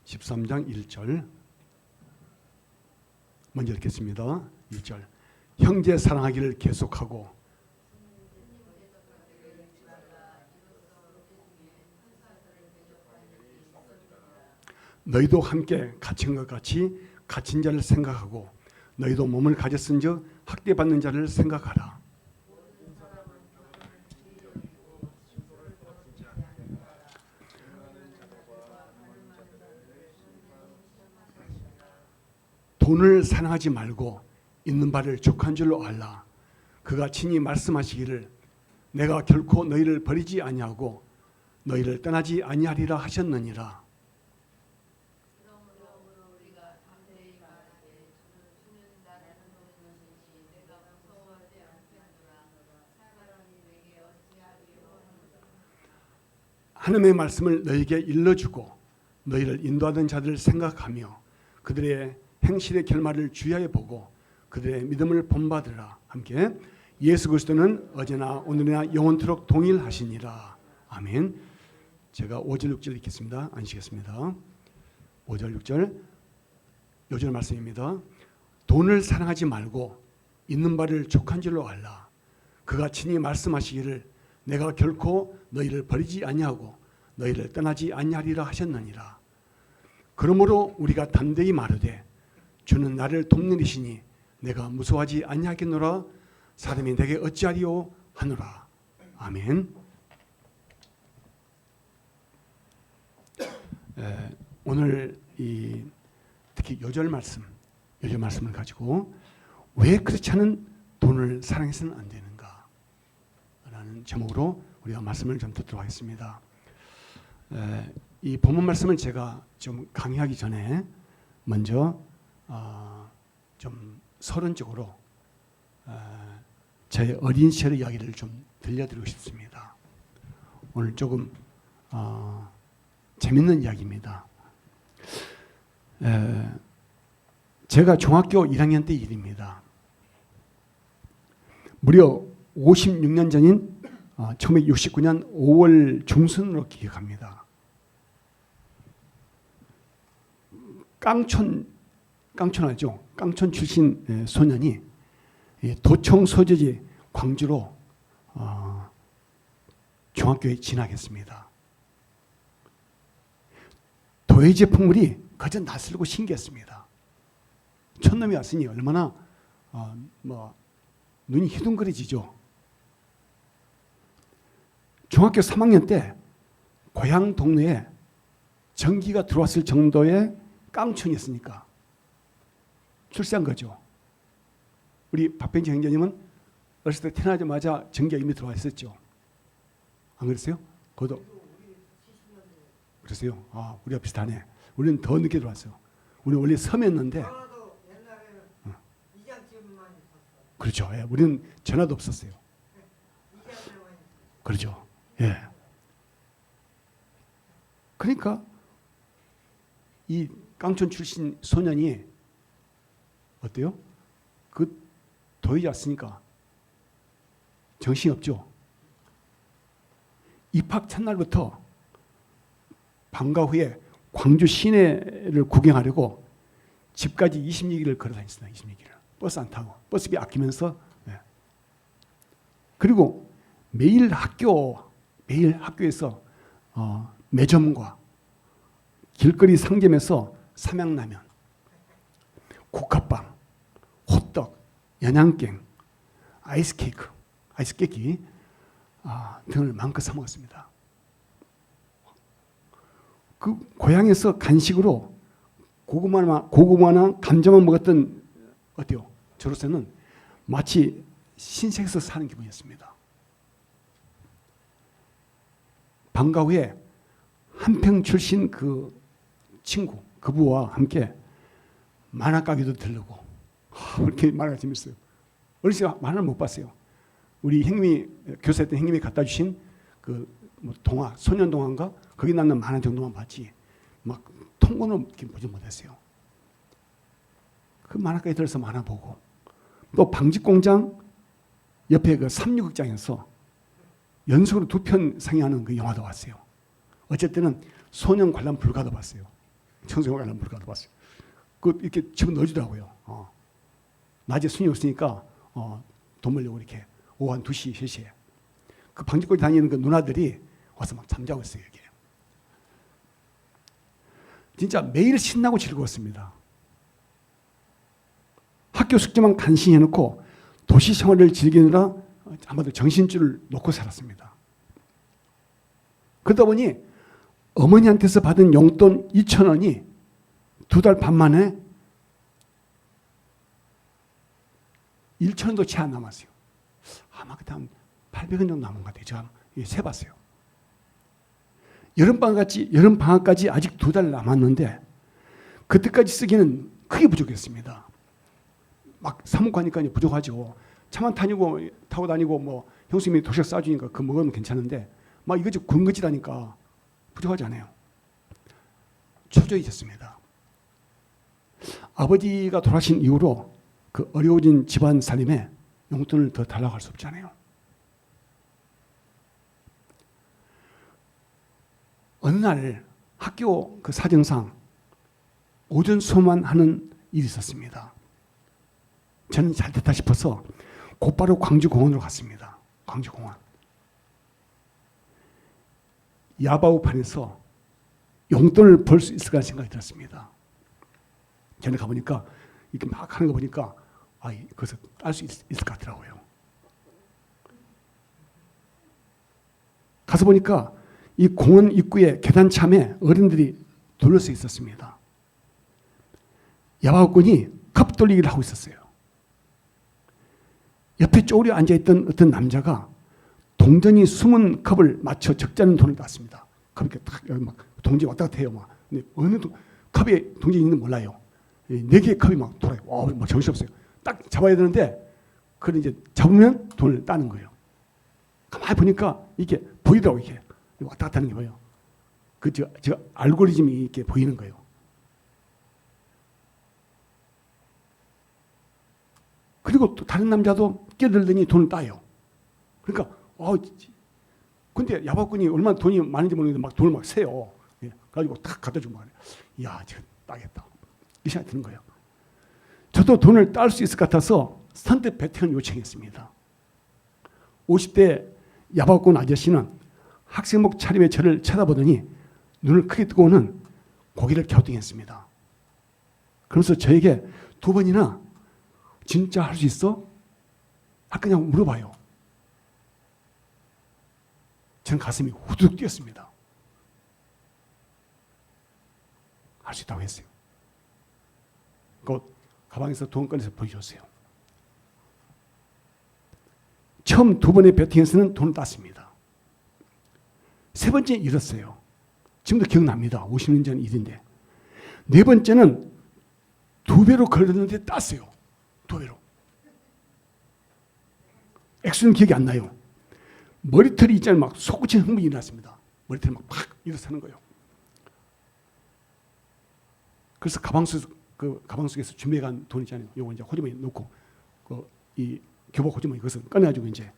13장 1절 먼저 읽겠습니다. 1절 형제 사랑하기를 계속하고 너희도 함께 갇힌 것 같이 갇힌 자를 생각하고 너희도 몸을 가졌은즉 학대받는 자를 생각하라. 돈을 사랑하지 말고 있는 바를 족한 줄로 알라. 그가 친히 말씀하시기를 내가 결코 너희를 버리지 아니하고 너희를 떠나지 아니하리라 하셨느니라. 하나님의 말씀을 너희에게 일러주고 너희를 인도하던 자들을 생각하며 그들의 행실의 결말을 주의하여 보고 그들의 믿음을 본받으라. 함께 예수 그리스도는 어제나 오늘이나 영원토록 동일하시니라. 아멘. 제가 5절 6절 읽겠습니다. 앉으시겠습니다. 5절 6절 요절 말씀입니다. 돈을 사랑하지 말고 있는 바를 족한 줄로 알라. 그가 친히 말씀하시기를 내가 결코 너희를 버리지 아니하고 너희를 떠나지 아니하리라 하셨느니라. 그러므로 우리가 담대히 말하되 주는 나를 돕는 이시니 내가 무서워하지 아니하겠노라. 사람이 내게 어찌하리요 하노라. 아멘. 오늘 특히 요절 말씀을 가지고 왜 그렇지 않은 돈을 사랑해서는 안 되는가 라는 제목으로 우리가 말씀을 좀 듣도록 하겠습니다. 이 본문 말씀을 제가 좀 강의하기 전에 먼저 좀 서론적으로 제 어린 시절의 이야기를 좀 들려드리고 싶습니다. 오늘 조금 재밌는 이야기입니다. 제가 중학교 1학년 때 일입니다. 무려 56년 전인 1969년 5월 중순으로 기억합니다. 깡촌하죠. 깡촌 출신 소년이 도청 소재지 광주로 중학교에 진학했습니다. 도예제 풍물이 그저 낯설고 신기했습니다. 촌놈이 왔으니 얼마나 눈이 희둥거려지죠. 중학교 3학년 때 고향 동네에 전기가 들어왔을 정도의 깡촌이었으니까 출세한 거죠. 우리 박병지 형제님은 어렸을 때 태어나자마자 전기가 이미 들어와 있었죠. 안 그랬어요? 그것도 그랬어요? 아, 우리가 비슷하네. 우리는 더 늦게 들어왔어요. 우리는 원래 섬이었는데 전화도 옛날에는 이장집만 있었어요. 그렇죠. 예, 우리는 전화도 없었어요. 이장집만 그렇죠. 예. 그러니까 이 깡촌 출신 소년이 어때요? 그 도의자 왔으니까 정신이 없죠. 입학 첫날부터 방과 후에 광주 시내를 구경하려고 집까지 26일을 걸어 다녔습니다. 26일을. 버스 안 타고 버스비 아끼면서. 네. 그리고 매일 학교에서 매점과 길거리 상점에서 삼양라면, 국화빵, 호떡, 연양갱, 아이스케이크, 아이스깨끼 등을 마음껏 사 먹었습니다. 그 고향에서 간식으로 고구마나 감자만 먹었던 어때요? 저로서는 마치 신세계에서 사는 기분이었습니다. 방과 후에 한평 출신 그 친구, 그부와 함께 만화가게도 들르고 그렇게 만화가 재밌어요. 어렸을 때 만화를 못 봤어요. 우리 형님이 교사했던 형님이 갖다 주신 그 동화, 소년 동화인가 거기 나는 만화 정도만 봤지 막 통고는 이렇게 보지 못했어요. 그 만화가에 들어서 만화 보고 또 방직공장 옆에 그 삼류극장에서 연속으로 2편 상영하는 그 영화도 봤어요. 어쨌든 소년 관람 불가도 봤어요. 청소년가 하나 물어가지고 왔어요. 그 이렇게 집어 넣어주더라고요. 낮에 손이 없으니까 돈 벌려고 이렇게 오후 한 2시, 3시에 그 방직골 다니는 그 누나들이 와서 막 잠자고 있어요. 여기. 진짜 매일 신나고 즐거웠습니다. 학교 숙제만 간신히 해놓고 도시 생활을 즐기느라 아마도 정신줄을 놓고 살았습니다. 그러다 보니 어머니한테서 받은 용돈 2,000원이 2달 반 만에 1,000원도 채 안 남았어요. 아마 그때 한 800원 정도 남은 것 같아요. 제가 세봤어요. 여름방학까지 아직 2달 남았는데 그때까지 쓰기는 크게 부족했습니다. 막 사먹고 가니까 부족하죠. 차만 타고 다니고 뭐 형수님이 도시락 싸주니까 그거 먹으면 괜찮은데 막 이것저것 군것질하니까 부족하잖아요. 초조해졌습니다. 아버지가 돌아가신 이후로 그 어려워진 집안 살림에 용돈을 더 달라고 할 수 없잖아요. 어느 날 학교 그 사정상 오전 수업만 하는 일이 있었습니다. 저는 잘 됐다 싶어서 곧바로 광주공원으로 갔습니다. 광주공원. 야바우판에서 용돈을 벌 수 있을까 생각이 들었습니다. 전에 가보니까 이렇게 막 하는 거 보니까 그것을 딸 수 있을 것 같더라고요. 가서 보니까 이 공원 입구에 계단참에 어른들이 둘러서 있었습니다. 야바우꾼이 컵 돌리기를 하고 있었어요. 옆에 쪼그려 앉아있던 어떤 남자가 동전이 숨은 컵을 맞춰 적잖은 돈을 땄습니다. 컵이 이렇게 탁 막 동전이 왔다 갔다 해요. 막. 근데 어느 컵에 동전이 있는 건 몰라요. 4개의 컵이 막 돌아요. 막 정신없어요. 딱 잡아야 되는데 그걸 이제 잡으면 돈을 따는 거예요. 가만히 보니까 이게 보이더라고요. 이게 왔다 갔다 하는 게 보여요. 제가 알고리즘이 이렇게 보이는 거예요. 그리고 또 다른 남자도 끼어들더니 돈을 따요. 그러니까 근데 야바꾼이 얼마나 돈이 많은지 모르겠는데 막 돈을 막 세요. 가지고 탁 갖다 주고 말해요. 이야, 제가 따겠다. 이 생각이 드는 거예요. 저도 돈을 딸 수 있을 것 같아서 선뜻 베팅을 요청했습니다. 50대 야바꾼 아저씨는 학생복 차림에 저를 쳐다보더니 눈을 크게 뜨고는 고개를 갸우뚱했습니다. 그러면서 저에게 2번이나 진짜 할 수 있어? 그냥 물어봐요. 저는 가슴이 후두둑 뛰었습니다. 할 수 있다고 했어요. 가방에서 돈 꺼내서 보여줬어요. 처음 2번의 배팅에서는 돈을 땄습니다. 3번째 잃었어요. 지금도 기억납니다. 50년 전 일인데. 4번째는 2배로 걸렸는데 땄어요. 2배로. 액수는 기억이 안 나요. 머리털이 있잖아요. 막 솟구친 흥분이 일어났습니다. 머리털이 막 일어서는 거예요. 그래서 가방 속에서 준비해간 돈 있잖아요. 요거 이제 호주머니에 넣고 이 교복 호주머니 그것을 꺼내가지고 이제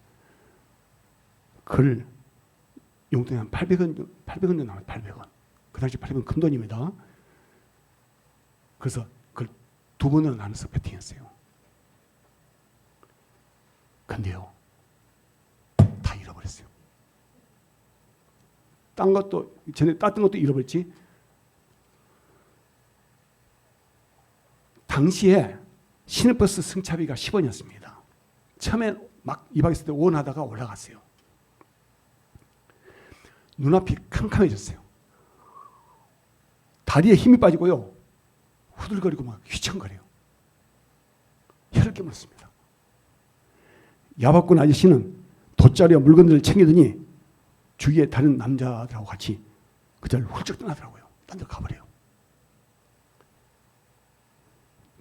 그걸 용돈이 한 800원 정도 나와요. 800원. 그 당시 800원 큰 돈입니다. 그래서 그걸 2번으로 나눠서 배팅했어요. 근데요, 다 잃어버렸어요. 딴 것도 전에 땄던 것도 잃어버렸지. 당시에 시내버스 승차비가 10원이었습니다. 처음에 막 2박 있을 때 5원 하다가 올라갔어요. 눈앞이 캄캄해졌어요. 다리에 힘이 빠지고요. 후들거리고 막 휘청거려요. 혀를 깨물었습니다. 야바꾼 아저씨는 돗자리와 물건들을 챙기더니 주위에 다른 남자들하고 같이 그 자리를 훌쩍 떠나더라고요. 딴 데 가버려요.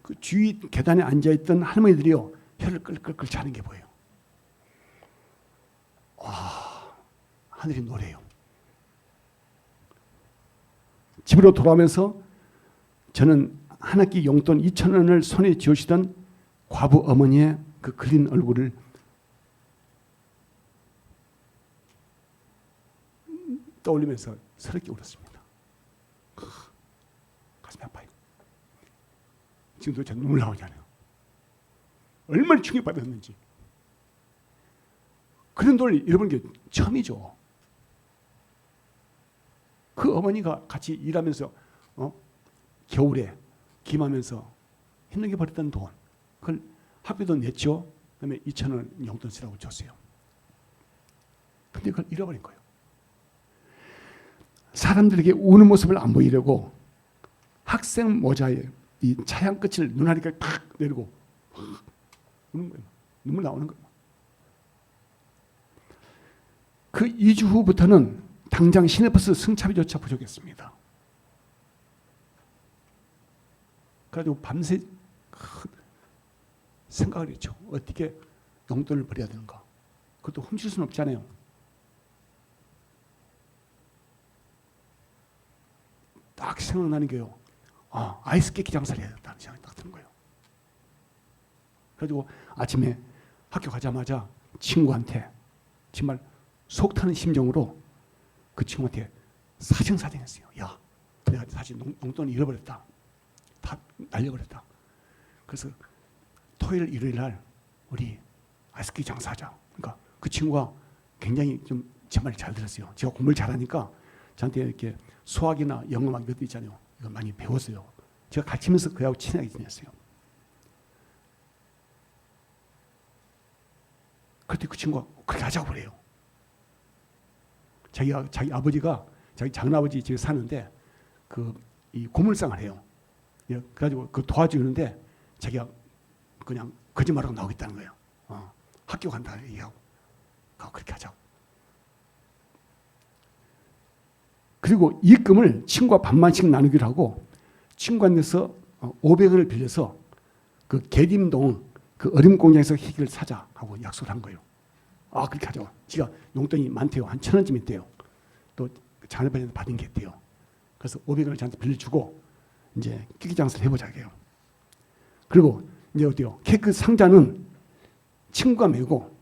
그 주위 계단에 앉아있던 할머니들이요. 혀를 끌끌끌 차는 게 보여요. 와, 하늘이 노래요. 집으로 돌아오면서 저는 한 학기 용돈 2,000원을 손에 쥐으시던 과부 어머니의 그 그린 얼굴을 떠올리면서 서럽게 울었습니다. 지금도 제 눈물 나오잖아요. 얼마나 충격받았는지. 그런 돈을 잃어버린 게 처음이죠. 그 어머니가 같이 일하면서 겨울에 김하면서 힘들게 벌었던 돈, 그걸 학비도 냈죠. 그다음에 2,000원 용돈 쓰라고 줬어요. 근데 그걸 잃어버린 거예요. 사람들에게 우는 모습을 안 보이려고 학생 모자에 이 차양 끝을 눈알이까지 팍 내리고 우는 거예요. 눈물 나오는 거예요. 그 2주 후부터는 당장 시내버스 승차비조차 부족했습니다. 그래가지고 밤새 생각을 했죠. 어떻게 용돈을 벌여야 되는가. 그것도 훔칠 수는 없잖아요. 딱 생각나는 게요. 아이스 깨끼 장사를 해야 된다는 생각이 딱 드는 거예요. 그래가지고 아침에 학교 가자마자 친구한테 정말 속 타는 심정으로 그 친구한테 사정사정했어요. 야, 내가 사실 용돈을 잃어버렸다. 다 날려버렸다. 그래서 토요일, 일요일 날 우리 아이스크림 장사하자. 그러니까 그 친구가 굉장히 좀 제 말 잘 들었어요. 제가 공부를 잘하니까 저한테 이렇게 수학이나 영어 막 이것도 있잖아요. 이거 많이 배웠어요. 제가 가르치면서 그하고 친하게 지냈어요. 그때 그 친구가 그렇게 하자고 그래요. 자기 아버지가 자기 작은아버지 집에 사는데 이 고물상을 해요. 그래가지고 그 도와주는데 자기가 그냥 거짓말하고 나오겠다는 거예요. 학교 간다 얘기하고 그렇게 하자고. 그리고 입금을 친구와 반반씩 나누기로 하고 친구한테서 500원을 빌려서 그 계림동 그 어림 공장에서 희귀를 사자 하고 약속을 한 거예요. 그렇게 하자고. 지가 용돈이 많대요. 한 1,000원쯤 있대요. 또 자녀분한테 받은 게 있대요. 그래서 500원을 저한테 빌려주고 이제 깨끼 장사를 해보자 해요. 그리고 이제 어때요? 케이크 상자는 친구가 메고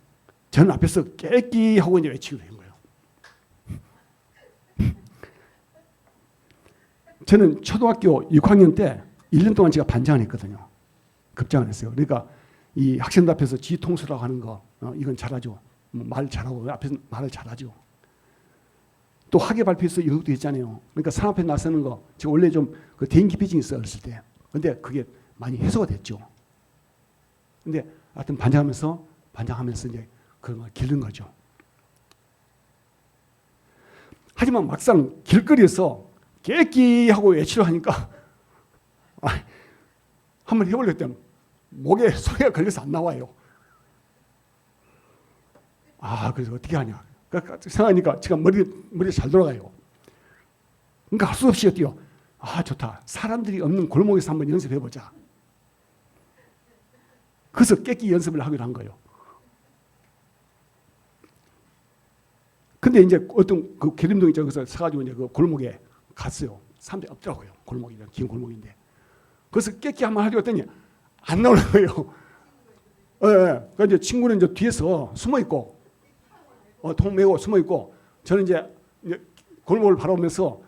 저는 앞에서 깨끼 하고 이제 외치기로 한 거예요. 저는 초등학교 6학년 때 1년 동안 제가 반장을 했거든요. 급장을 했어요. 그러니까 이 학생들 앞에서 지통수라고 하는 거 이건 잘하죠. 말 잘하고 앞에서 말을 잘하죠. 또 학예 발표에서 이런 것도 있잖아요. 그러니까 사람 앞에 나서는 거 제가 원래 좀 그 대인기피증이 있어요. 어렸을 때. 근데 그게 많이 해소가 됐죠. 근데 하여튼 반장하면서 이제 그런 걸 기른 거죠. 하지만 막상 길거리에서 깨끼 하고 외치려 하니까 한번 해보려고 했더니 목에 소리가 걸려서 안 나와요. 그래서 어떻게 하냐. 그러니까 생각하니까 제가 머리가 잘 돌아가요. 그러니까 할 수 없이 어때요. 좋다. 사람들이 없는 골목에서 한번 연습해보자. 그래서 깨끼 연습을 하기로 한 거예요. 근데 이제 어떤 그 계림동이 저기서 사가지고 이제 그 골목에 갔어요. 사람들이 없더라고요. 골목이랑 긴 골목인데. 그래서 깨끼 한번 하려고 했더니 안 나오는 거예요. 그러니까 이제 친구는 이제 뒤에서 숨어 있고, 통 메고 숨어 있고, 저는 이제 골목을 바라보면서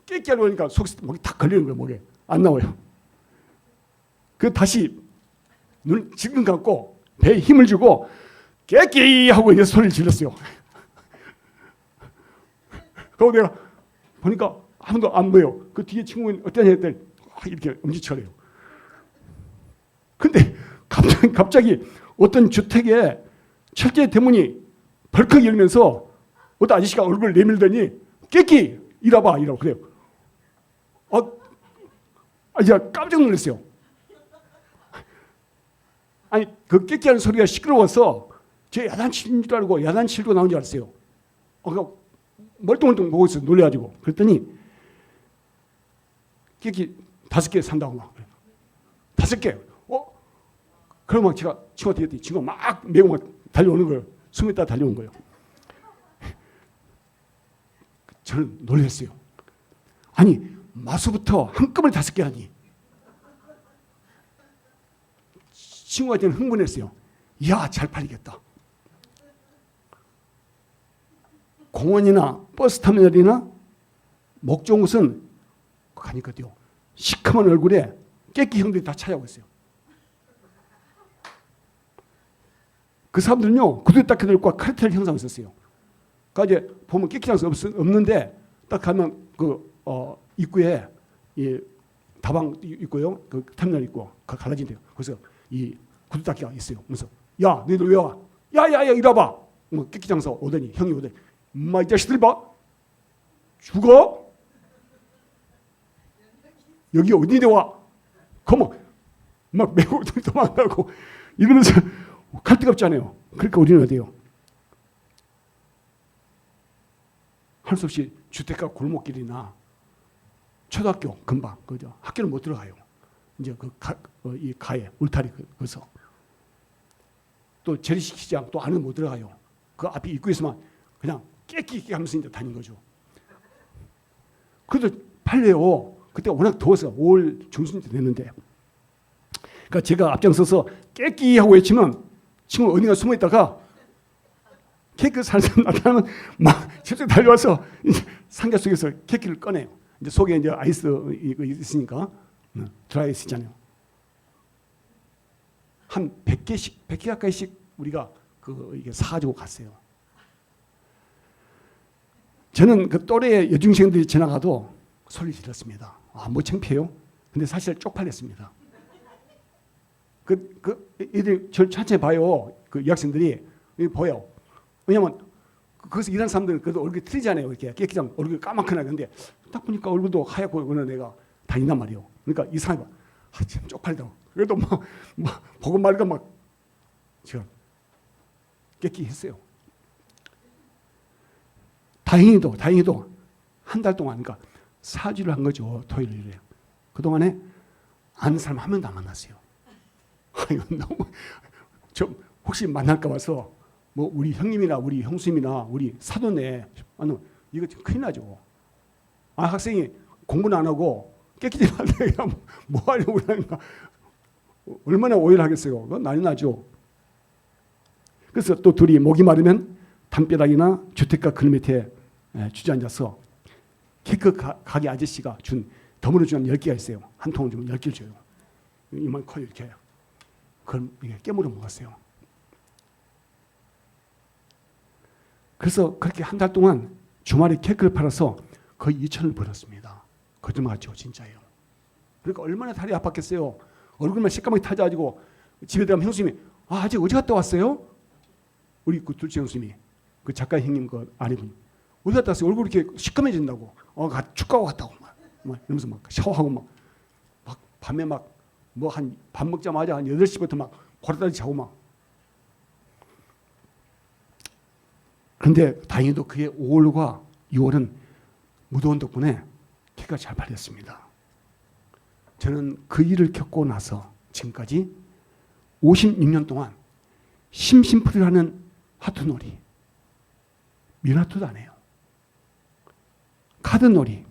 깨끼 하려고 하니까 속에서 목이 탁 걸리는 거예요. 목에 안 나와요. 그 다시 눈을 지금 감고 배에 힘을 주고 깨끼 하고 이제 소리를 질렀어요. 그리고 내가 보니까 아무도 안 보여. 그 뒤에 친구는 어떠냐 했더니 이렇게 엄지척해요. 근데 갑자기 어떤 주택에 철제 대문이 벌컥 열면서 어떤 아저씨가 얼굴을 내밀더니 깨끼 이리 와봐 이라고 그래요. 제가 깜짝 놀랐어요. 아니 그 깨끼하는 소리가 시끄러워서 제 야단치는 줄 알고 야단치고 나온 줄 알았어요. 멀뚱멀뚱 보고 있어 놀래가지고 그랬더니 깨끼 5개 산다고 막 5개. 그럼 막 제가 친구한테 얘기했더니 친구가 막 메고 막 달려오는 거예요. 숨어 있다가 달려온 거예요. 저는 놀랐어요. 아니 마수부터 한꺼번에 5개 하니. 친구가 저는 흥분했어요. 이야 잘 팔리겠다. 공원이나 버스터미널이나 목 좋은 곳은 가니까요. 시커먼 얼굴에 깨끼 형들이 다 찾아오고 있어요. 그 사람들은요, 구두 닦이들과 카르텔 형성을 썼어요. 그러니까 이제 보면 깨끼 장소 없는데 딱 가면 입구에 이 다방 있고요, 그 터미널 있고 갈라진대요. 그래서 이 구두 닦이가 있어요. 그래서 야, 너희들 왜 와? 야야야, 이리 와봐. 뭐 깨끼 장소 오더니 형이 오더니 엄마 이 자식들 봐. 죽어? 여기 어디에 와? 그만 막 메고 도망가고 이러면서 갈 데가 없잖아요. 그러니까 우리는 어디요? 할 수 없이 주택가 골목길이나 초등학교 근방 그죠? 학교는 못 들어가요. 이제 이 가에 울타리 거기서 또 재래식시장 또 안은 못 들어가요. 그 앞에 입구에서만 그냥 깨끼 하면서 이제 다닌 거죠. 그래도 팔려요. 그때 워낙 더워서 5월 중순쯤 됐는데, 그러니까 제가 앞장서서 깨끼 하고 외치면 친구 어딘가 숨어 있다가 케이크 살살 나타나면 막 저쪽에 달려와서 상자 속에서 케이크를 꺼내요. 이제 속에 이제 아이스 이거 있으니까 드라이아이스 있잖아요. 한 100개 가까이씩 우리가 이게 사가지고 갔어요. 저는 그 또래 여중생들이 지나가도 소리 질렀습니다. 뭐 창피해요? 근데 사실 쪽팔렸습니다. 애들 저 천천히 봐요. 그 여학생들이 보여. 왜냐면 거기서 일하는 사람들은 그래도 얼굴이 틀리잖아요. 이렇게 깨끗한 얼굴이 까맣거나. 근데 딱 보니까 얼굴도 하얗고 그런 애가 다닌단 말이에요. 그러니까 이 사람이 참 쪽팔리다고. 그래도 보고 말까 막 제가 깨끗이 했어요. 다행히도 한 달 동안 그러니까 사주를 한 거죠. 토요일에. 그동안에 아는 사람 한 명도 안 만났어요. 이건 너무 좀 혹시 만날까 봐서 뭐 우리 형님이나 우리 형수님이나 우리 사돈네 이거 큰일 나죠. 학생이 공부는 안 하고 깨끗이 하다가 뭐 하려고 그러니까 얼마나 오해를 하겠어요. 그건 난리 나죠. 그래서 또 둘이 목이 마르면 담벼락이나 주택가 글 밑에 주저앉아서 케이크 가게 아저씨가 준 덤으로 주면 10개가 있어요. 한 통을 주면 10개를 줘요. 이만 커요 이렇게. 그걸 깨물어 먹었어요. 그래서 그렇게 한 달 동안 주말에 케이크를 팔아서 거의 2천을 벌었습니다. 거짓말 같죠, 진짜예요. 그러니까 얼마나 다리 아팠겠어요. 얼굴만 새까맣게 타져가지고 집에 들어가면 형수님이 아직 어제 갔다 왔어요? 우리 그 둘째 형수님이 그 작가 형님 그 아내분 어디 갔다 왔어요? 얼굴이 이렇게 시커매진다고. 축구하고 갔다고 막 이러면서 막 샤워하고 막 밤에 막 뭐 한 밥 먹자마자 한 8시부터 막 고라다리 자고 막. 그런데 다행히도 그의 5월과 6월은 무더운 덕분에 케이크가 잘 팔렸습니다. 저는 그 일을 겪고 나서 지금까지 56년 동안 심심풀이를 하는 하트놀이, 미나토도 안 해요. 카드놀이,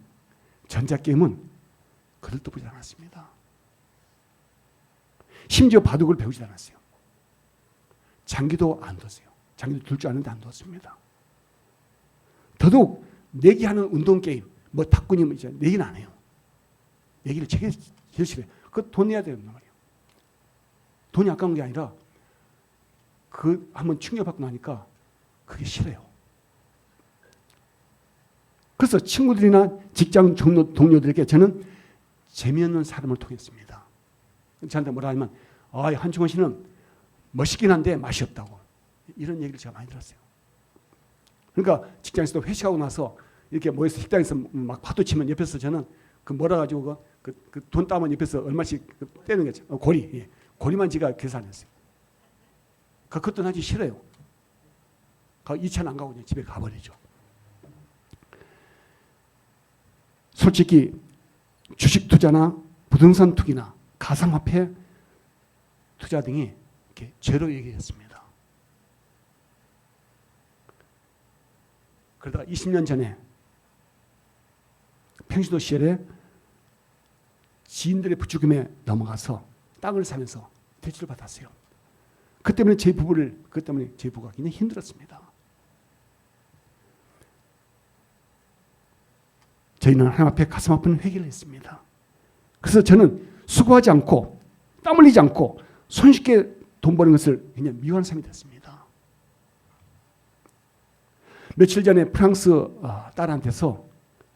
전자게임은 그들도 보지 않았습니다. 심지어 바둑을 배우지 않았어요. 장기도 안 뒀어요. 장기도 둘 줄 아는데 안 뒀습니다. 더더욱 내기하는 운동게임, 뭐 탁구니 뭐 내기는 안 해요. 내기를 제일 싫어해요. 그거 돈 내야 되는 말이에요. 돈이 아까운 게 아니라 그 한번 충격받고 나니까 그게 싫어요. 그래서 친구들이나 직장 동료들에게 저는 재미없는 사람을 통했습니다. 저한테 뭐라 하면 한충원 씨는 멋있긴 한데 맛이 없다고. 이런 얘기를 제가 많이 들었어요. 그러니까 직장에서도 회식하고 나서 이렇게 모여서 식당에서 막 파도 치면 옆에서 저는 그 몰아 가지고 그 돈 따면 옆에서 얼마씩 떼는 거죠. 고리. 고리만 제가 계산했어요. 그것도 하기 싫어요. 2차는 안 가고 그냥 집에 가버리죠. 솔직히 주식 투자나 부동산 투기나 가상화폐 투자 등이 이렇게 죄로 얘기했습니다. 그러다가 20년 전에 평신도 시절에 지인들의 부추김에 넘어가서 땅을 사면서 대출을 받았어요. 그것 때문에 제 부부가 굉장히 힘들었습니다. 저희는 하나님 앞에 가슴 아픈 회개를 했습니다. 그래서 저는 수고하지 않고 땀 흘리지 않고 손쉽게 돈 버는 것을 그냥 미워하는 사람이 됐습니다. 며칠 전에 프랑스 딸한테서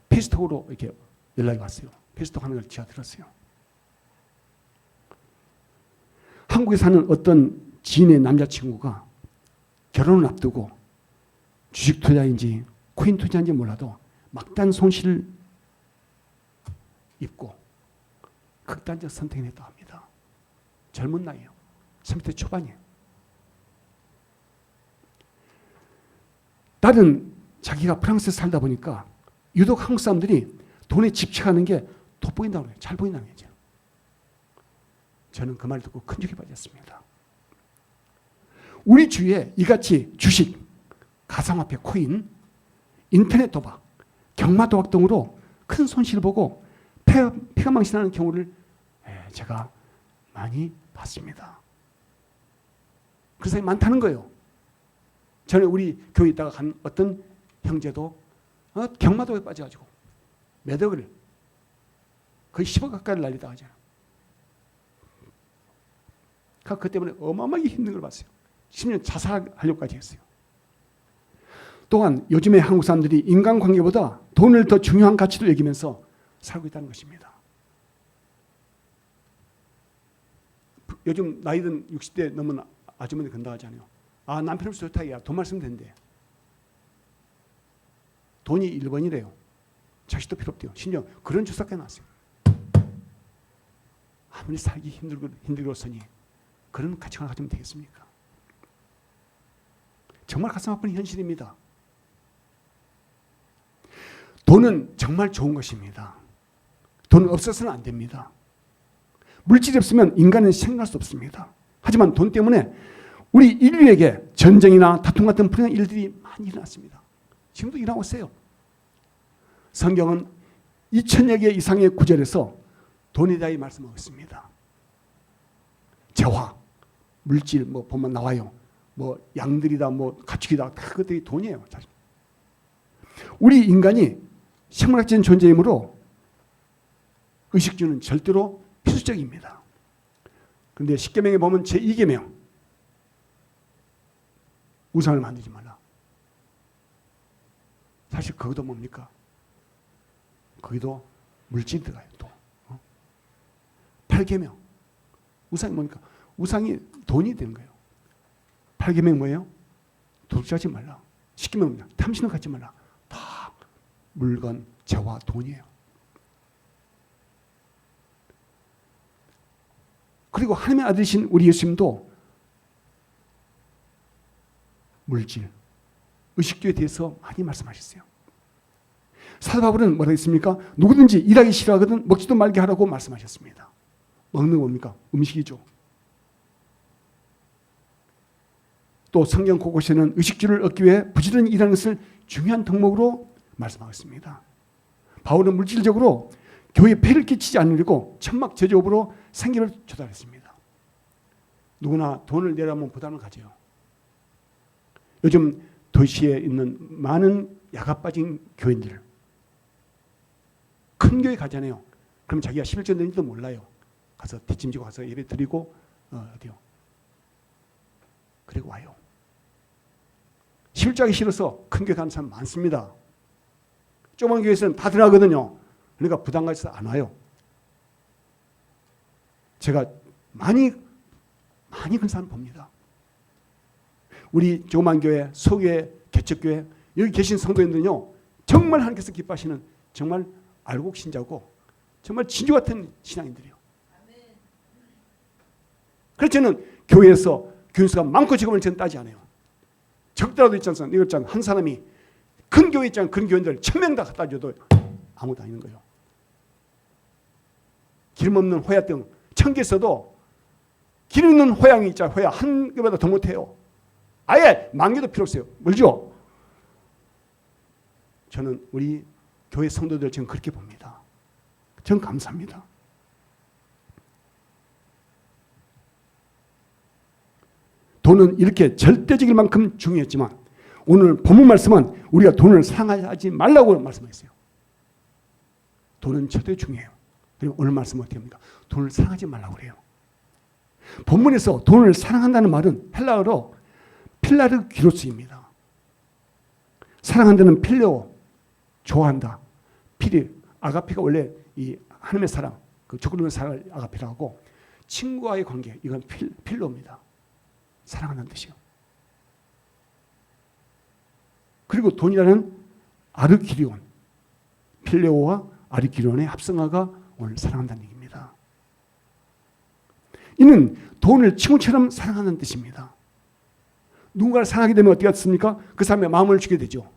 페이스톡으로 이렇게 연락이 왔어요. 페이스톡 하는 걸 제가 들었어요. 한국에 사는 어떤 지인의 남자친구가 결혼을 앞두고 주식 투자인지 코인 투자인지 몰라도 막단 손실을 입고 극단적 선택을 했다고 합니다. 젊은 나이에요. 30대 초반이에요. 딸은 자기가 프랑스에 살다 보니까 유독 한국 사람들이 돈에 집착하는 게 돋보인다고 해요. 잘 보인다는 거죠. 저는 그 말을 듣고 큰 충격에 빠졌습니다. 우리 주위에 이같이 주식, 가상화폐, 코인, 인터넷 도박, 경마 도박 등으로 큰 손실을 보고 폐가 망신하는 경우를 제가 많이 봤습니다. 그런 사람이 많다는 거예요. 전에 우리 교회에 있다가 간 어떤 형제도 경마 도박에 빠져가지고 몇 억을 거의 10억 가까이 날리다 하잖아요. 그 때문에 어마어마하게 힘든 걸 봤어요. 심지어 자살하려고까지 했어요. 또한 요즘에 한국 사람들이 인간관계보다 돈을 더 중요한 가치로 여기면서 살고 있다는 것입니다. 요즘 나이든 60대 넘은 아주머니 건다 하잖아요. 남편 없이 좋다. 야, 돈만 쓰면 된대. 돈이 1번이래요. 자식도 필요 없대요. 심지어 그런 주사까지 나왔어요. 아무리 살기 힘들었으니 그런 가치관을 가지면 되겠습니까? 정말 가슴 아픈 현실입니다. 돈은 정말 좋은 것입니다. 돈은 없어서는 안 됩니다. 물질이 없으면 인간은 생각할 수 없습니다. 하지만 돈 때문에 우리 인류에게 전쟁이나 다툼 같은 불행한 일들이 많이 일어났습니다. 지금도 일어나고 있어요. 성경은 2000여 개 이상의 구절에서 돈에 대해 말씀하고 있습니다. 재화, 물질 보면 나와요. 양들이다, 가축이다, 다 그것들이 돈이에요. 사실. 우리 인간이 생물학적인 존재이므로 의식주는 절대로 필수적입니다. 그런데 십계명에 보면 제2계명 우상을 만들지 말라. 사실 그것도 뭡니까? 거기도 물질이 들어가요. 또 8계명 우상이 뭡니까? 우상이 돈이 되는 거예요. 8계명 뭐예요? 도둑질하지 말라. 10계명 뭡니까? 탐심을 갖지 말라. 다 물건, 재화, 돈이에요. 그리고 하나님의 아들이신 우리 예수님도 물질, 의식주에 대해서 많이 말씀하셨어요. 사도 바울은 뭐라고 했습니까? 누구든지 일하기 싫어하거든 먹지도 말게 하라고 말씀하셨습니다. 먹는 거 뭡니까? 음식이죠. 또 성경 곳곳에는 의식주를 얻기 위해 부지런히 일하는 것을 중요한 덕목으로 말씀하고 있습니다. 바울은 물질적으로 교회에 폐를 끼치지 않으려고 천막 제조업으로 생계를 조달했습니다. 누구나 돈을 내라면 부담을 가져요. 요즘 도시에 있는 많은 야가 빠진 교인들 큰 교회 가잖아요. 그럼 자기가 11조 낸지도 몰라요. 가서 뒷짐지고 가서 예배 드리고 어디요? 그리고 와요. 11조 하기 싫어서 큰 교회 가는 사람 많습니다. 조그만 교회에서는 다 들어가거든요. 그러니까 부담 가져서 안 와요. 제가 많이 그런 사람 봅니다. 우리 조그만 교회, 소교회, 개척교회 여기 계신 성도님들은요. 정말 하나님께서 기뻐하시는 정말 알곡 신자고 정말 진주 같은 신앙인들이에요. 그래서 저는 교회에서 교인수가 많고 적음을 저는 따지 않아요. 적더라도 있지 않습니까? 이거 있잖아요. 한 사람이 큰 교회 있잖아요. 그런 교인들 1000명 다 갖다 줘도 아무도 아닌 거예요. 기름 없는 호야등 1000개 써도 기름 있는 호양이 있잖아요. 호야 한 개보다 더 못해요. 아예 10,000개도 필요 없어요. 멀죠? 저는 우리 교회 성도들 지금 그렇게 봅니다. 전 감사합니다. 돈은 이렇게 절대적일 만큼 중요했지만 오늘 본문 말씀은 우리가 돈을 사랑하지 말라고 말씀하셨어요. 돈은 절대 중요해요. 그리고 오늘 말씀은 어떻게 합니까? 돈을 사랑하지 말라고 그래요. 본문에서 돈을 사랑한다는 말은 헬라어로 필라르기로스입니다. 사랑한다는 필레오, 좋아한다. 필이, 아가페가 원래 이 하나님의 사랑, 그 조건없는 사랑을 아가페라고 하고, 친구와의 관계, 이건 필로입니다. 사랑한다는 뜻이요. 그리고 돈이라는 아르키리온, 필레오와 아르키리온의 합성어가 오늘 사랑한다는 얘기입니다. 이는 돈을 친구처럼 사랑하는 뜻입니다. 누군가를 사랑하게 되면 어떻게 됐습니까? 그 사람의 마음을 주게 되죠.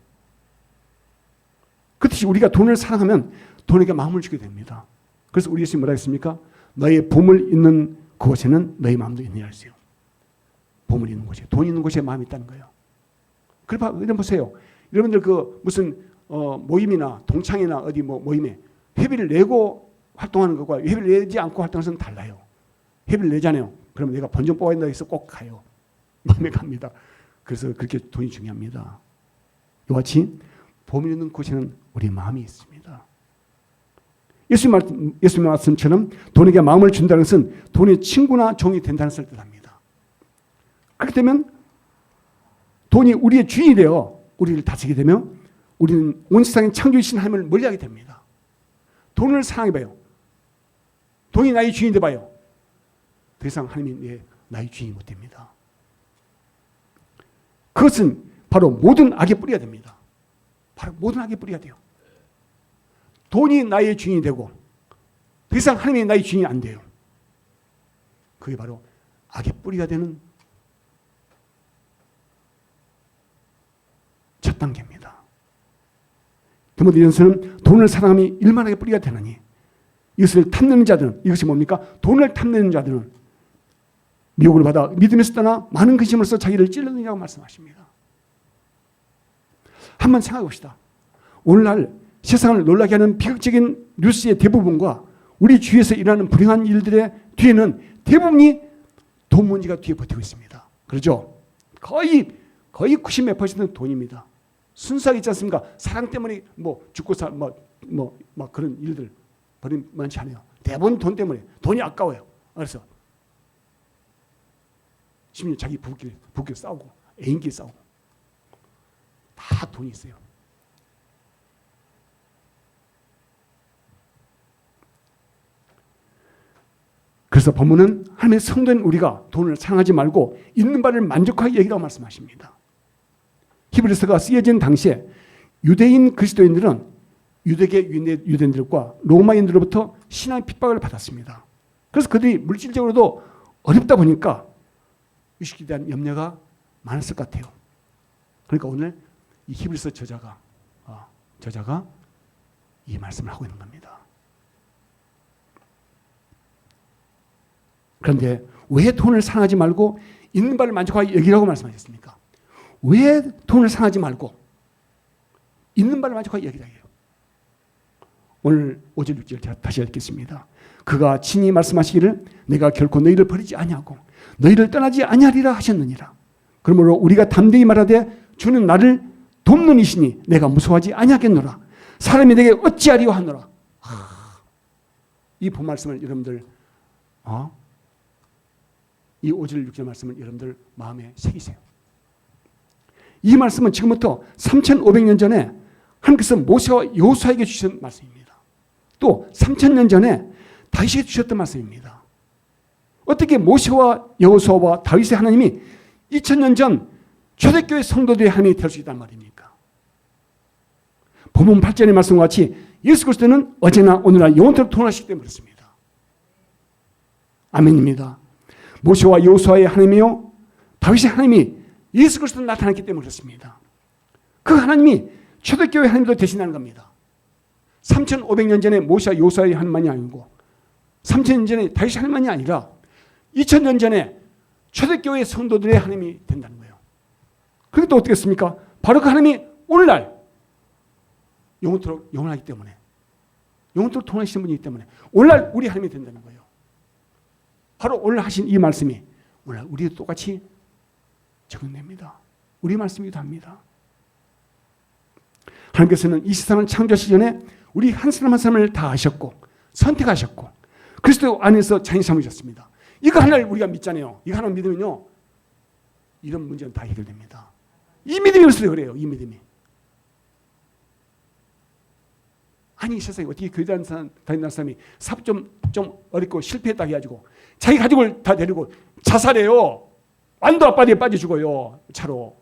그렇듯이 우리가 돈을 사랑하면 돈에게 마음을 주게 됩니다. 그래서 우리 예수님 뭐라 했습니까? 너의 보물 있는 그곳에는 너의 마음도 있느니라 했어요. 보물 있는 곳에, 돈 있는 곳에 마음이 있다는 거예요. 그러니까 이런 보세요. 여러분들 그 무슨 모임이나 동창회나 어디 뭐 모임에 회비를 내고 활동하는 것과 회비를 내지 않고 활동하는 것은 달라요. 회비를 내잖아요. 그러면 내가 번좀 뽑아야 된다 해서 꼭 가요. 마음에 갑니다. 그래서 그렇게 돈이 중요합니다. 이와 같이 보물 있는 곳에는 우리 마음이 있습니다. 예수님 말씀처럼 돈에게 마음을 준다는 것은 돈의 친구나 종이 된다는 것을 뜻합니다. 그렇게 되면 돈이 우리의 주인이 되어 우리를 다스리게 되면 우리는 온 세상의 창조주신 하나님을 멀리하게 됩니다. 돈을 사랑해봐요. 돈이 나의 주인이 돼봐요. 더 이상 하나님이 나의 주인이 못 됩니다. 그것은 바로 모든 악의 뿌리가 됩니다. 바로 모든 악의 뿌리가 돼요. 돈이 나의 주인이 되고 더 이상 하나님이 나의 주인이 안 돼요. 그게 바로 악의 뿌리가 되는 첫 단계입니다. 디모데전서는 돈을 사랑함이 일만하게 뿌리가 되나니 이것을 탐내는 자들은, 이것이 뭡니까? 돈을 탐내는 자들은 미혹을 받아 믿음에서 떠나 많은 근심으로써 자기를 찔러느냐고 말씀하십니다. 한번 생각해 봅시다. 오늘날 세상을 놀라게 하는 비극적인 뉴스의 대부분과 우리 주위에서 일어나는 불행한 일들의 뒤에는 대부분이 돈 문제가 뒤에 버티고 있습니다. 그렇죠? 거의 90몇 %는 돈입니다. 순수하게 있지 않습니까? 사랑 때문에 뭐 죽고 그런 일들 버림 많지 않아요. 대부분 돈 때문에. 돈이 아까워요. 그래서 심지어 자기 부부끼리 싸우고 애인끼리 싸우고 다 돈이 있어요. 그래서 본문은 하나님의 성도인 우리가 돈을 사랑하지 말고 있는 바를 만족하게 여기라고 말씀하십니다. 히브리서가 쓰여진 당시에 유대인 그리스도인들은 유대계 유대인들과 로마인들로부터 신앙의 핍박을 받았습니다. 그래서 그들이 물질적으로도 어렵다 보니까 의식에 대한 염려가 많았을 것 같아요. 그러니까 오늘 이 히브리서 저자가 이 말씀을 하고 있는 겁니다. 그런데 왜 돈을 사랑하지 말고 있는 바를 만족하게 여기라고 말씀하셨습니까? 왜 돈을 사랑하지 말고 있는 바를 만족하게 여기라 해요? 오늘 5절 6절 제가 다시 읽겠습니다. 그가 친히 말씀하시기를 내가 결코 너희를 버리지 아니하고 너희를 떠나지 아니하리라 하셨느니라. 그러므로 우리가 담대히 말하되 주는 나를 돕는 이시니 내가 무서워하지 아니하겠노라. 사람이 내게 어찌하리요 하노라. 이 본 말씀을 여러분들 이 5절 6절 말씀을 여러분들 마음에 새기세요. 이 말씀은 지금부터 3,500년 전에 하나님께서 모세와 여호수아에게 주신 말씀입니다. 또 3,000년 전에 다윗에게 주셨던 말씀입니다. 어떻게 모세와 여호수아와 다윗의 하나님이 2000년 전 초대교회 성도들의 하나님이 될 수 있단 말입니까? 본문 8절의 말씀과 같이 예수 그리스도는 어제나 오늘날 영원토록 동일하시기 때문에 그렇습니다. 아멘입니다. 모세와 여호수아의 하나님이요 다윗의 하나님이 예수 그리스도로 나타났기 때문에 그렇습니다. 그 하나님이 초대교회 하나님도 되신다는 겁니다. 3,500년 전에 모세와 여호수아의 하나님만이 아니고 3,000년 전에 다윗의 하나님만이 아니라 2,000년 전에 초대교회 성도들의 하나님이 된다는 거예요. 그게 또 어떻게 했습니까? 바로 그 하나님이 오늘날 영원토록 영원하기 때문에 영원토록 통하시는 분이기 때문에 오늘날 우리 하나님이 된다는 거예요. 바로 오늘 하신 이 말씀이 오늘 우리도 똑같이 적용됩니다. 우리 말씀이기도 합니다. 하나님께서는 이 세상을 창조하시기 전에 우리 한 사람 한 사람을 다 아셨고 선택하셨고 그리스도 안에서 자녀 삼으셨습니다. 이거 하나를 우리가 믿잖아요. 이거 하나 믿으면요, 이런 문제는 다 해결됩니다. 이 믿음이 없어서 그래요. 이 믿음이. 아니, 이 세상에 어떻게 교회 다니는 사람이 사업 좀 어렵고 실패했다 해가지고 자기 가족을 다 데리고 자살해요. 완도 앞바다에 빠져 죽어요. 차로.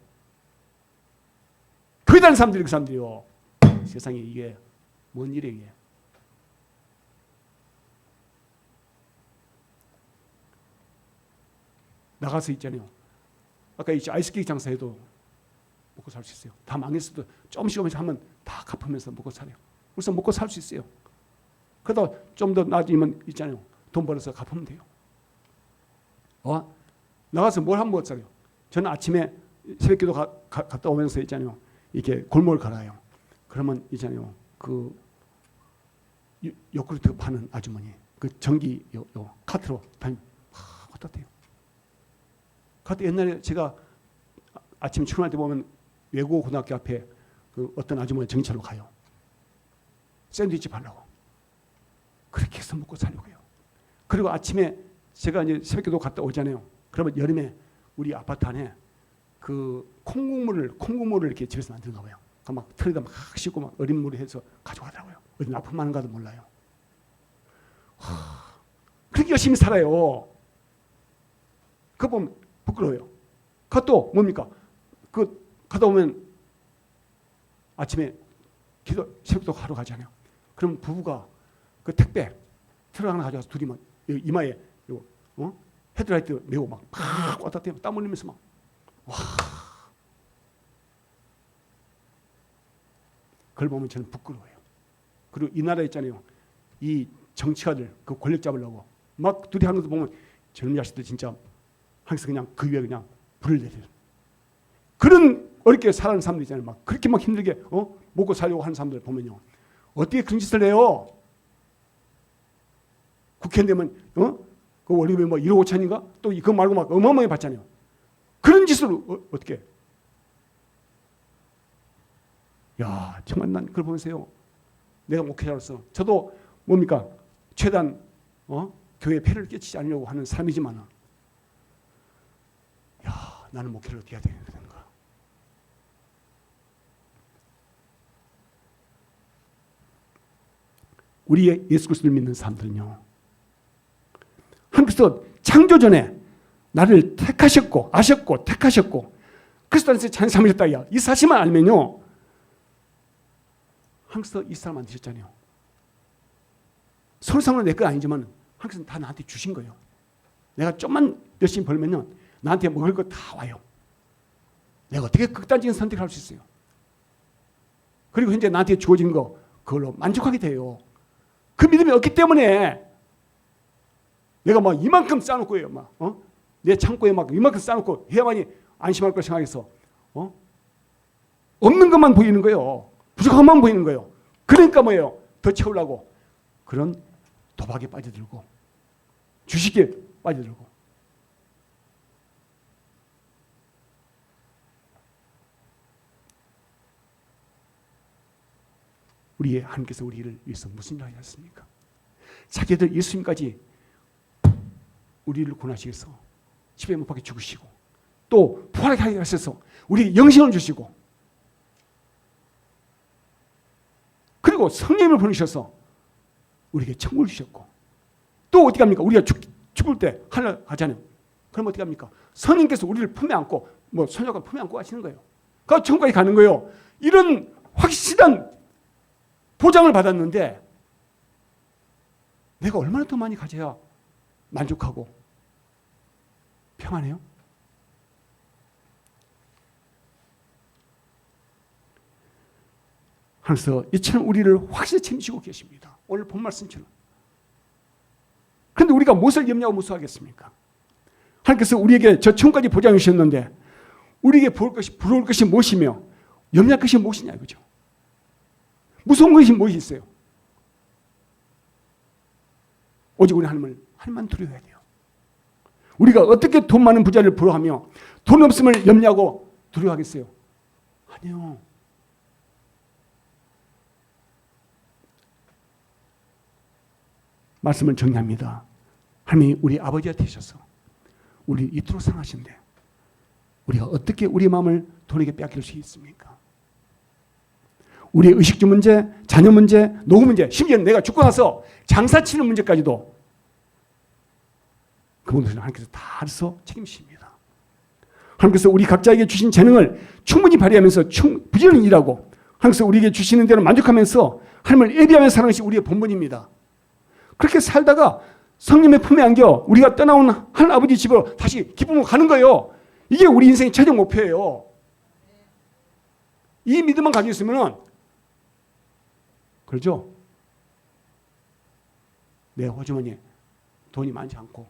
교회 다니는 사람들이 그 사람들이요. 세상에 이게 뭔 일이에요, 이게. 나가서 있잖아요. 아까 이 아이스케이크 장사해도 먹고 살 수 있어요. 다 망했어도 조금씩 하면 다 갚으면서 먹고 살아요. 그래서 먹고 살 수 있어요. 그러다 좀 더 나아지면 있잖아요. 돈 벌어서 갚으면 돼요. 나가서 뭘 하면 못 살아요. 저는 아침에 새벽기도 갔다 오면서 있잖아요. 이렇게 골목을 걸어요. 그러면 있잖아요. 그 요구르트 파는 아주머니, 그 전기 요 카트로 다니면 갖다 대요. 그때 옛날에 제가 아침 출근할 때 보면 외고 고등학교 앞에 그 어떤 아주머니 정차로 가요. 샌드위치 팔라고. 그렇게 해서 먹고 살려고 해요. 그리고 아침에 제가 이제 새벽기도 갔다 오잖아요. 그러면 여름에 우리 아파트 안에 그 콩국물을 이렇게 집에서 만드는가 봐요. 막 틀에다 막 씻고 막 어린 물에 해서 가져가더라고요. 어디 납품하는가도 몰라요. 그렇게 열심히 살아요. 그거 보면 부끄러워요. 그것도 뭡니까? 그 가다 보면 아침에 새벽기도 하러 가잖아요. 그럼 부부가 그 택배 트럭 하나 가져와서 둘이 막 이마에 헤드라이트 메고 막 왔다 갔다 땀 흘리면서 막 와. 그걸 보면 저는 부끄러워요. 그리고 이 나라 있잖아요. 이 정치가들 그 권력 잡으려고 막 둘이 하는 것도 보면 젊은 자식들 진짜 항상 그냥 그 위에 그냥 불을 내려요. 그런 어렵게 살아가는 사람들 있잖아요. 막 그렇게 막 힘들게 먹고 살려고 하는 사람들 보면요. 어떻게 그런 짓을 해요? 국회 되면 그 월급이 뭐 1억 5천인가? 또 그거 말고 막 어마어마하게 받잖아요. 그런 짓을 어떻게 해? 야, 정말 난 그걸 보면서요. 내가 목회자로서 저도 뭡니까? 최대한 교회에 폐를 끼치지 않으려고 하는 삶이지만 야, 나는 목회를 어떻게 해야 되는가? 우리 예수 그리스도를 믿는 사람들은요. 하나님께서 창조 전에 나를 택하셨고 아셨고 택하셨고 그리스도 안에서 자녀 삼으셨다. 이 사실만 알면요. 하나님께서 이 사람 만드셨잖아요. 서로상으로 내 건 아니지만 하나님께서 다 나한테 주신 거예요. 내가 좀만 열심히 벌면요. 나한테 먹을 거 다 와요. 내가 어떻게 극단적인 선택을 할 수 있어요. 그리고 현재 나한테 주어진 거 그걸로 만족하게 돼요. 그 믿음이 없기 때문에 내가 막 이만큼 쌓아놓고 해요. 막 내 창고에 막 이만큼 쌓아놓고 해야만이 안심할 걸 생각해서 없는 것만 보이는 거예요. 부족한 것만 보이는 거예요. 그러니까 뭐예요? 더 채우려고 그런 도박에 빠져들고 주식에 빠져들고 우리의 하나님께서 우리를 위해서 무슨 일을 하셨습니까? 자기들 예수님까지 우리를 구원하시기 위해서 십자가에 못 박혀 죽으시고 또 부활하게 하셔서 우리에게 영생을 주시고 그리고 성령님을 보내셔서 우리에게 천국을 주셨고 또 어떻게 합니까? 우리가 죽을 때 하늘 가잖아요. 그럼 어떻게 합니까? 성령께서 우리를 품에 안고 뭐 소녀가 품에 안고 가시는 거예요. 그러니까 천국까지 가는 거예요. 이런 확실한 보장을 받았는데 내가 얼마나 더 많이 가져야 만족하고 평안해요? 하나님께서 이처럼 우리를 확실히 책임지고 계십니다. 오늘 본 말씀처럼. 그런데 우리가 무엇을 염려하고 무서워하겠습니까? 하나님께서 우리에게 저 천국까지 보장해 주셨는데 우리에게 부러울 것이 무엇이며 염려할 것이 무엇이냐 이거죠. 무서운 것이 무엇이 있어요? 오직 우리 하나님을 하나님만 두려워해야 돼요. 우리가 어떻게 돈 많은 부자를 부러워하며 돈 없음을 염려하고 두려워하겠어요? 아니요. 말씀을 정리합니다. 하나님이 우리 아버지가 되셔서 우리 이토록 사랑하신데 우리가 어떻게 우리 마음을 돈에게 빼앗길 수 있습니까? 우리의 의식주 문제, 자녀 문제, 노후 문제, 심지어 내가 죽고 나서 장사 치는 문제까지도 그분들은 하나님께서 다 알아서 책임지십니다. 하나님께서 우리 각자에게 주신 재능을 충분히 발휘하면서 부지런히 일하고 하나님께서 우리에게 주시는 대로 만족하면서 하나님을 예비하며 사는 것이 우리의 본분입니다. 그렇게 살다가 성령의 품에 안겨 우리가 떠나온 하나님 아버지 집으로 다시 기쁨으로 가는 거예요. 이게 우리 인생의 최종 목표예요. 이 믿음만 가지고 있으면 그렇죠? 내 호주머니에 돈이 많지 않고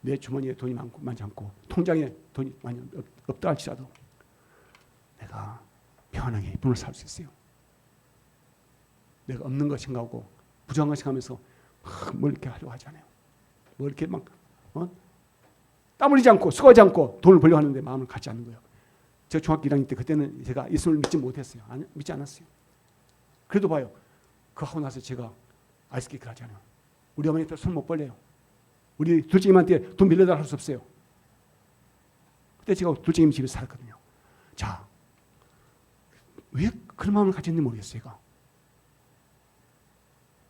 내 주머니에 돈이 많지 않고 통장에 돈이 많이 없다 할지라도 내가 편하게 기쁨을 살 수 있어요. 내가 없는 것 생각하고 부정한 것 생각하면서 뭘 이렇게 하려고 하잖아요. 뭐 이렇게 막 땀 흘리지 않고 수고하지 않고 돈을 벌려고 하는데 마음을 갖지 않는 거예요. 제가 중학교 1학년 때 그때는 제가 예수를 믿지 못했어요. 믿지 않았어요. 그래도 봐요. 그거 하고 나서 제가 아이스케이크를 하잖아요. 우리 어머니한테 손 못 벌려요. 우리 둘째님한테 돈 빌려달라 할 수 없어요. 그때 제가 둘째님 집에 살았거든요. 자, 왜 그런 마음을 가졌는지 모르겠어요. 제가.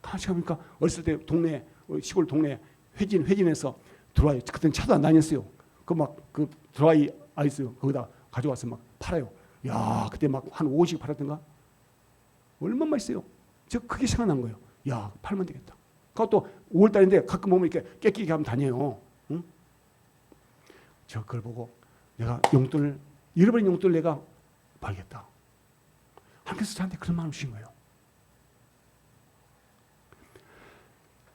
가만히 보니까 어렸을 때 동네 시골 동네 회진에서 드라이 그때는 차도 안 다녔어요. 그 드라이 아이스 거기다 가져와서 막 팔아요. 야, 그때 막 한 5씩 팔았던가? 얼마나 맛있어요. 저 그게 생각난 거예요. 야, 팔면 되겠다. 그것도 5월달인데 가끔 보면 이렇게 깨끼게 하면 다녀요. 응? 저 그걸 보고 내가 잃어버린 용돈을 내가 벌겠다. 하나님께서 저한테 그런 마음을 주신 거예요.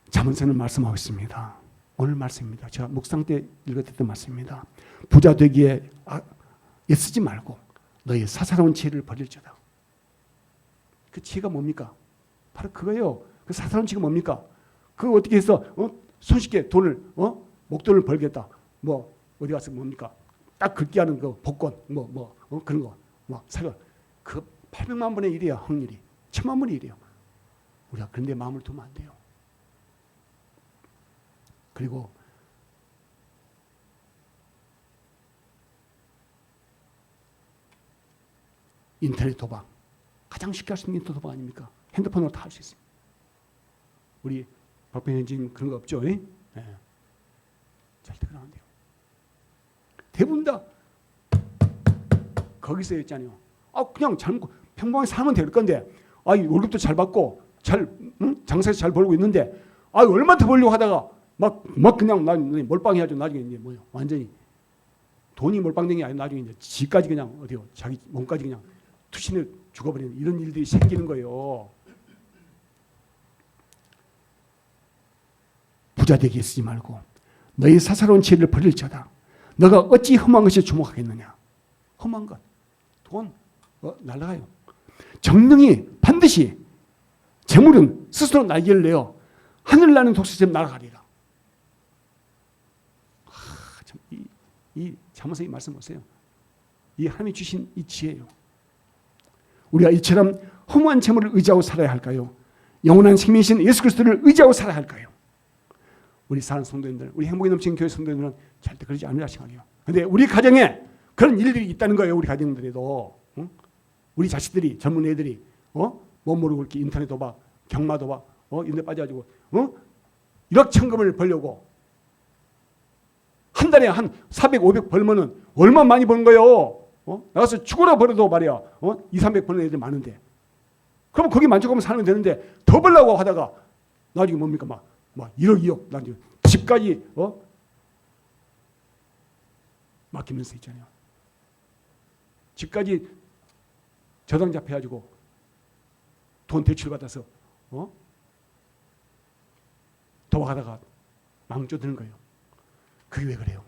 잠언서는 말씀하고 있습니다. 오늘 말씀입니다. 제가 묵상 때 읽었던 말씀입니다. 부자 되기에 애쓰지 말고 너의 사사로운 지혜를 버릴지어다. 그 지혜가 뭡니까? 바로 그거예요. 그 사사로운 지혜가 뭡니까? 그거 어떻게 해서 손쉽게 돈을 목돈을 벌겠다. 뭐 어디 가서 뭡니까? 딱 긁기 하는 그 복권 그런 거 막 사려. 그 800만 분의 1이야 확률이. 1000만 분의 1이에요. 우리가 그런 데 마음을 두면 안 돼요. 그리고 인터넷 도박 가장 쉽게 할 수 있는 인터넷 도박 아닙니까? 핸드폰으로 다 할 수 있습니다. 우리 박변현 지금 그런 거 없죠? 네. 절대 그러면 안 돼요. 대부분 다 거기서 했잖아요. 그냥 평범하게 살면 될 건데 월급도 잘 받고 장사에서 잘 벌고 있는데 얼마 더 벌려고 하다가 막 그냥 몰빵해야죠. 나중에 이제 뭐요? 완전히 돈이 몰빵된 게 아니라 나중에 이제 지까지 그냥 어디요? 자기 몸까지 그냥 투신해 죽어버리는 이런 일들이 생기는 거예요. 부자 되게 쓰지 말고 너희 사사로운 지혜를 버릴지어다. 너가 어찌 험한 것에 주목하겠느냐? 험한 것, 돈 날아가요. 정령이 반드시 재물은 스스로 날개를 내어 하늘 나는 독수리처럼 날아가리라. 이 잠언서의 말씀 보세요. 이 하나님이 주신 이 지혜예요. 우리가 이처럼 허무한 재물을 의지하고 살아야 할까요? 영원한 생명이신 예수 그리스도를 의지하고 살아야 할까요? 우리 사는 성도님들, 우리 행복이 넘치는 교회 성도님들은 절대 그러지 않으라 생각해요. 그런데 우리 가정에 그런 일들이 있다는 거예요. 우리 가정들에도. 우리 자식들이, 젊은 애들이 뭐 모르고 이렇게 인터넷 도박, 경마 도박 이런 데 빠져가지고 1억 천금을 벌려고 한 달에 한 400, 500 벌면은 얼마 많이 버는 거예요. 나가서 죽어라 벌어도 말이야. 2, 300 버는 애들 많은데. 그럼 거기 만족하면 살면 되는데 더 벌려고 하다가 나중에 뭡니까? 막 1억, 2억 나중에 집까지 맡기면서 있잖아요. 집까지 저당 잡혀가지고 돈 대출받아서 도박하다가 망쳐드는 거예요. 그게 왜 그래요?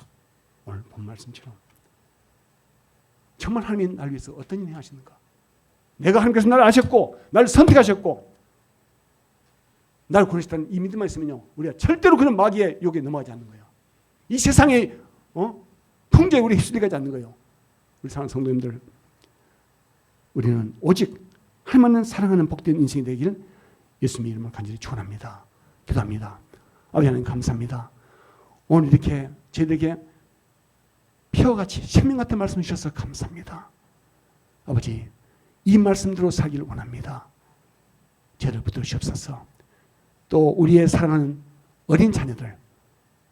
오늘 본 말씀처럼 정말 하나님이 나를 위해서 어떤 일을 하시는가? 내가 하나님께서 나를 아셨고 나를 선택하셨고 나를 구원하셨다는 이 믿음만 있으면요 우리가 절대로 그런 마귀의 욕에 넘어가지 않는 거예요. 이 세상의 풍조에 우리 휩쓸리지 않는 거예요. 우리 사랑하는 성도님들, 우리는 오직 하나님만을 사랑하는 복된 인생이 되기를 예수님의 이름으로 간절히 축원합니다. 기도합니다. 아버지 하나님 감사합니다. 오늘 이렇게 저희들에게 피어같이 생명 같은 말씀 주셔서 감사합니다. 아버지, 이 말씀대로 살기를 원합니다. 저를 붙들으시옵소서. 또 우리의 사랑하는 어린 자녀들,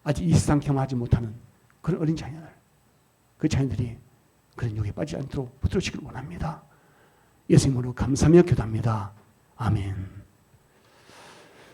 아직 이 세상 경험하지 못하는 그런 어린 자녀들, 그 자녀들이 그런 유혹에 빠지지 않도록 붙들으시기를 원합니다. 예수님으로 감사하며 기도합니다. 아멘.